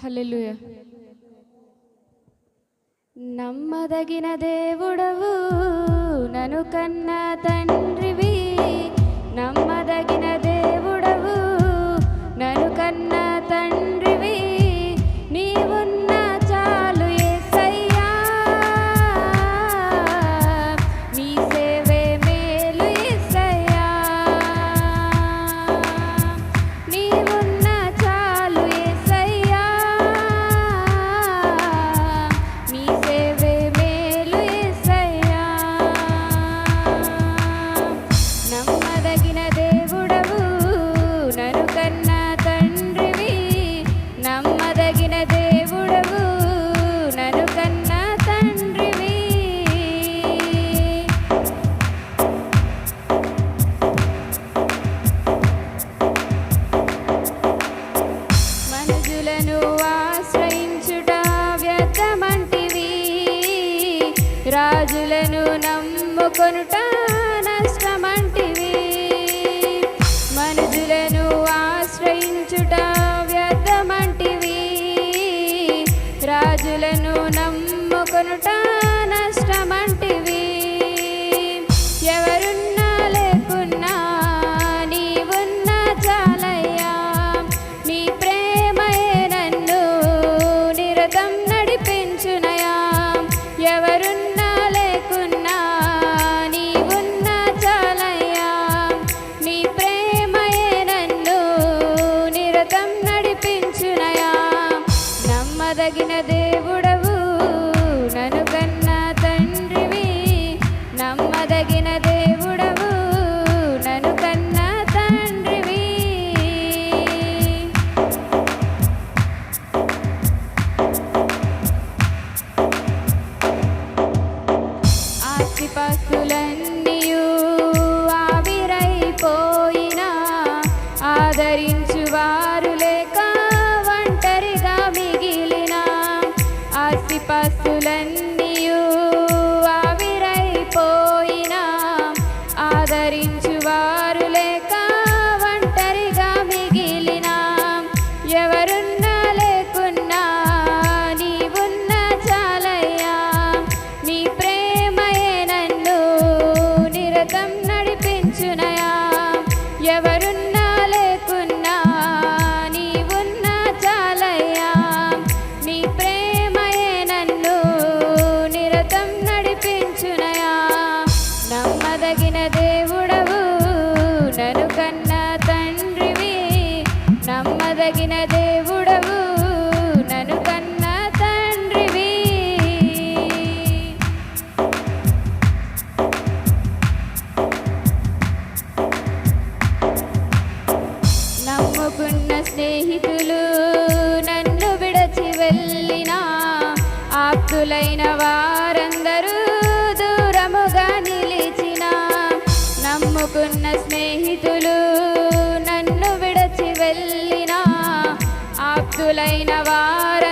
హల్లెలూయా. నమ్మదగిన దేవుడవు నన్ను కన్న తండ్రివి, నమ్మదగిన దేవుడవు నన్ను కన్న తండ్రివి, నీవున్న చాలు యేసయ్యా, నీ సేవే మేలు యేసయ్యా, నీవున్న చాలు యేసయ్యా, నీ సేవే మేలు యేసయ్యా. నమ్మదగిన దేవుడవు నన్ను కన్న తండ్రివి, నమ్మదగిన దేవుడవు నన్ను కన్న తండ్రివి. మనుజులను ఆశ్రయించుట వ్యర్థమంటివి, రాజులను నమ్ముకొనుట నష్టమంటివి. మనుజులను ఆశ్రయించుట వ్యర్థమంటివి, రాజులను నమ్ముకొనుట నష్టమంటివి. ఎవరున్నా లేకున్నా నీవున్న చాలయ్యా, నీ ప్రేమయే నన్ను నిరతం నడిపించునయా. ఎవరున్నా లేకున్నా నీవున్న చాలయ్యా, నీ ప్రేమయే నన్ను నిరతం నడిపించునయా. నమ్మదగిన దేవుడవు నన్ను కన్న తండ్రివి, నమ్మదగిన దేవుడవు నన్ను కన్న తండ్రివి. ఆస్తిపాస్తులన్నీయు ఆవిరైపోయినా, ఆదరించువారు లేక ఒంటరిగా మిగిలిన. ఆస్తిపాస్తులన్నీయు ఆవిరైపోయినా, ఆదరించువారు లేక ఒంటరిగా మిగిలిన. ఎవరున్నా లేకున్నా నీవున్న చాలయ్యా, నీ ప్రేమయే నన్ను నిరతం నడిపించునయా. ఎవరున్నా లేకున్నా నీవున్న చాలయ్యా, నీ ప్రేమయే నన్ను నిరతం నడిపించునయా. నమ్మదగిన దేవుడవు నన్ను కన్న తండ్రివి, నమ్మదగిన దేవుడవు నన్ను కన్న తండ్రివి. నమ్ముకున్న స్నేహితులు నన్ను విడచి వెళ్ళినా, ఆప్తులైన వారందరూ దూరముగా నిలిచిన. నమ్ముకున్న స్నేహితులు నన్ను విడచి వెళ్ళినా, ఆప్తులైన వారందరూ